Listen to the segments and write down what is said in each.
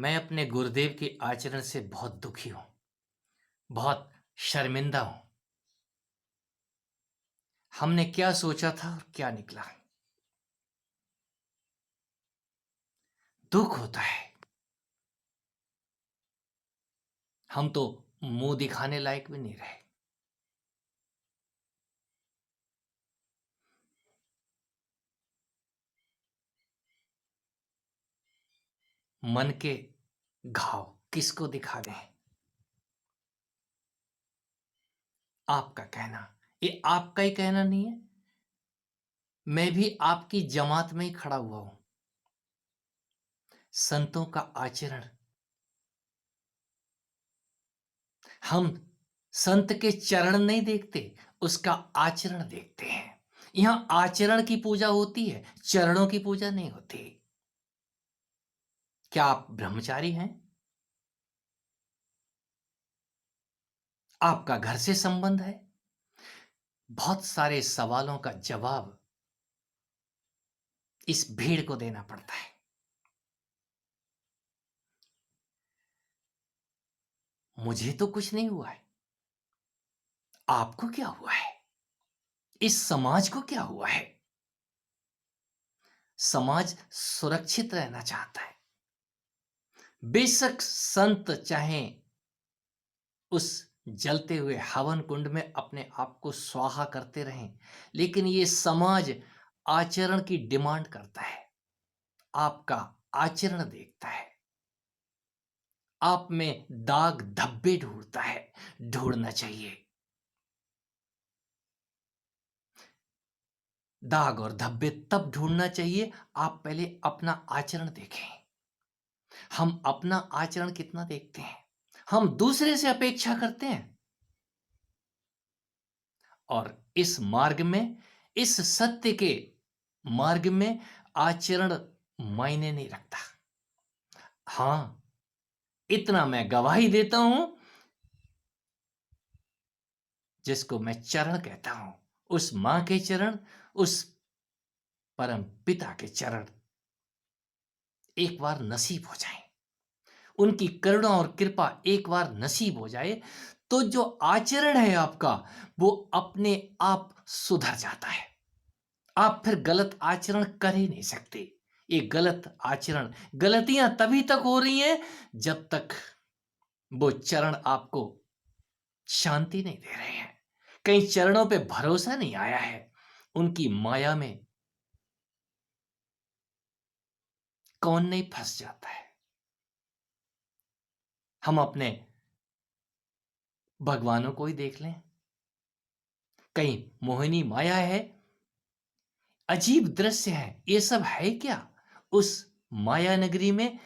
मैं अपने गुरुदेव के आचरण से बहुत दुखी हूं, बहुत शर्मिंदा हूं। हमने क्या सोचा था और क्या निकला। दुख होता है। हम तो मुंह दिखाने लायक भी नहीं रहे। मन के घाव किसको दिखा दें। आपका कहना, ये आपका ही कहना नहीं है। मैं भी आपकी जमात में ही खड़ा हुआ हूं। संतों का आचरण, हम संत के चरण नहीं देखते, उसका आचरण देखते हैं। यहां आचरण की पूजा होती है, चरणों की पूजा नहीं होती। क्या आप ब्रह्मचारी हैं? आपका घर से संबंध है? बहुत सारे सवालों का जवाब इस भीड़ को देना पड़ता है। मुझे तो कुछ नहीं हुआ है। आपको क्या हुआ है? इस समाज को क्या हुआ है? समाज सुरक्षित रहना चाहता है। बेशक संत चाहे उस जलते हुए हवन कुंड में अपने आप को स्वाहा करते रहें, लेकिन ये समाज आचरण की डिमांड करता है। आपका आचरण देखता है। आप में दाग धब्बे ढूंढता है। ढूंढना चाहिए। दाग और धब्बे तब ढूंढना चाहिए, आप पहले अपना आचरण देखें। हम अपना आचरण कितना देखते हैं? हम दूसरे से अपेक्षा करते हैं। और इस मार्ग में, इस सत्य के मार्ग में आचरण मायने नहीं रखता। हां, इतना मैं गवाही देता हूं, जिसको मैं चरण कहता हूं, उस मां के चरण, उस परम पिता के चरण एक बार नसीब हो जाए, उनकी करुणा और कृपा एक बार नसीब हो जाए, तो जो आचरण है आपका, वो अपने आप सुधर जाता है। आप फिर गलत आचरण कर ही नहीं सकते। ये गलत आचरण, गलतियां तभी तक हो रही हैं जब तक वो चरण आपको शांति नहीं दे रहे हैं। कई चरणों पे भरोसा नहीं आया है। उनकी माया में कौन नहीं फंस जाता है। हम अपने भगवानों को ही देख लें। कहीं मोहिनी माया है, अजीब दृश्य है। ये सब है क्या? उस माया नगरी में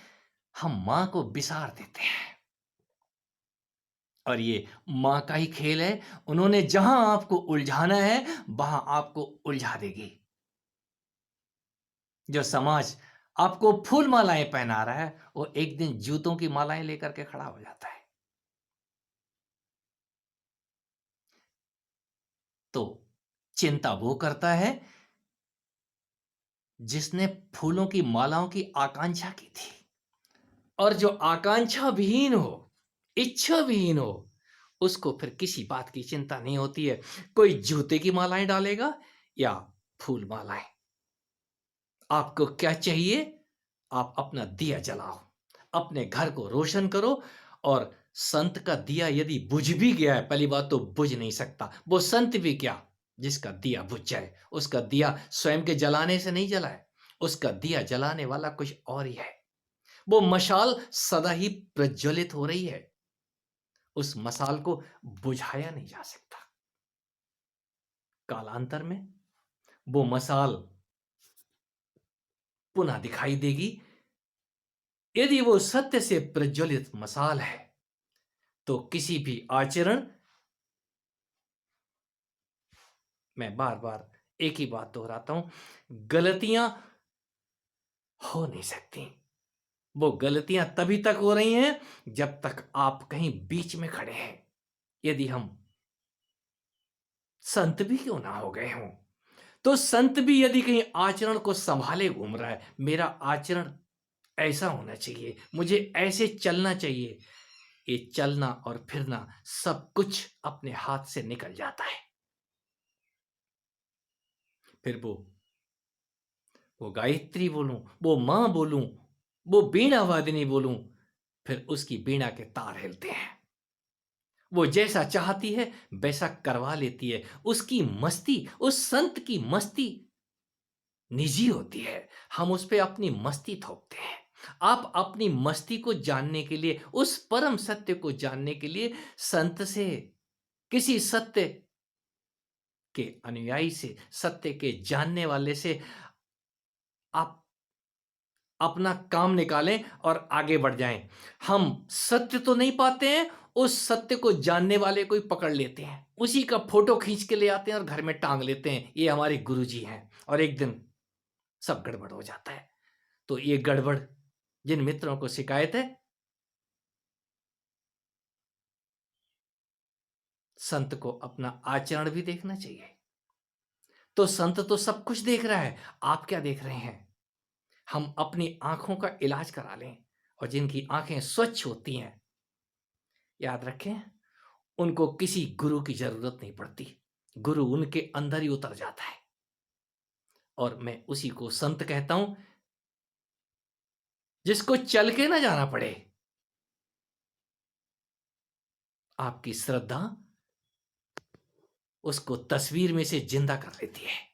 हम मां को बिसार देते हैं। और ये मां का ही खेल है। उन्होंने जहां आपको उलझाना है, वहां आपको उलझा देगी। जो समाज आपको फूल मालाएं पहना रहा है, वो एक दिन जूतों की मालाएं लेकर के खड़ा हो जाता है। तो चिंता वो करता है जिसने फूलों की मालाओं की आकांक्षा की थी। और जो आकांक्षा विहीन हो, इच्छा विहीन हो, उसको फिर किसी बात की चिंता नहीं होती है। कोई जूते की मालाएं डालेगा या फूल मालाएं। आपको क्या चाहिए? आप अपना दिया जलाओ, अपने घर को रोशन करो। और संत का दिया यदि बुझ भी गया है, पहली बात तो बुझ नहीं सकता। वो संत भी क्या, जिसका दिया बुझ जाए। उसका दिया स्वयं के जलाने से नहीं जला है, उसका दिया जलाने वाला कुछ और ही है। वो मशाल सदा ही प्रज्वलित हो रही है। उस मसाल को बुझाया नहीं जा सकता। कालांतर में वो मसाल पुनः दिखाई देगी। यदि वो सत्य से प्रज्वलित मसाल है, तो किसी भी आचरण, मैं बार बार एक ही बात दोहराता हूं, गलतियां हो नहीं सकती। वो गलतियां तभी तक हो रही हैं जब तक आप कहीं बीच में खड़े हैं। यदि हम संत भी क्यों ना हो गए हों, तो संत भी यदि कहीं आचरण को संभाले घूम रहा है, मेरा आचरण ऐसा होना चाहिए, मुझे ऐसे चलना चाहिए। ये चलना और फिरना सब कुछ अपने हाथ से निकल जाता है। फिर वो गायत्री बोलूं, वो मां बोलूं, वो वीणा वादिनी बोलूं, फिर उसकी वीणा के तार हिलते हैं। वो जैसा चाहती है वैसा करवा लेती है। उसकी मस्ती, उस संत की मस्ती निजी होती है। हम उस पे अपनी मस्ती थोपते हैं। आप अपनी मस्ती को जानने के लिए, उस परम सत्य को जानने के लिए संत से, किसी सत्य के अनुयायी से, सत्य के जानने वाले से आप अपना काम निकालें और आगे बढ़ जाएं। हम सत्य तो नहीं पाते हैं, उस सत्य को जानने वाले को ही पकड़ लेते हैं, उसी का फोटो खींच के ले आते हैं और घर में टांग लेते हैं, ये हमारे गुरुजी हैं। और एक दिन सब गड़बड़ हो जाता है। तो ये गड़बड़ जिन मित्रों को शिकायत है, संत को अपना आचरण भी देखना चाहिए। तो संत तो सब कुछ देख रहा है, आप क्या देख रहे हैं? हम अपनी आंखों का इलाज करा लें। और जिनकी आंखें स्वच्छ होती हैं, याद रखें, उनको किसी गुरु की जरूरत नहीं पड़ती। गुरु उनके अंदर ही उतर जाता है। और मैं उसी को संत कहता हूं, जिसको चल के ना जाना पड़े। आपकी श्रद्धा उसको तस्वीर में से जिंदा कर लेती है।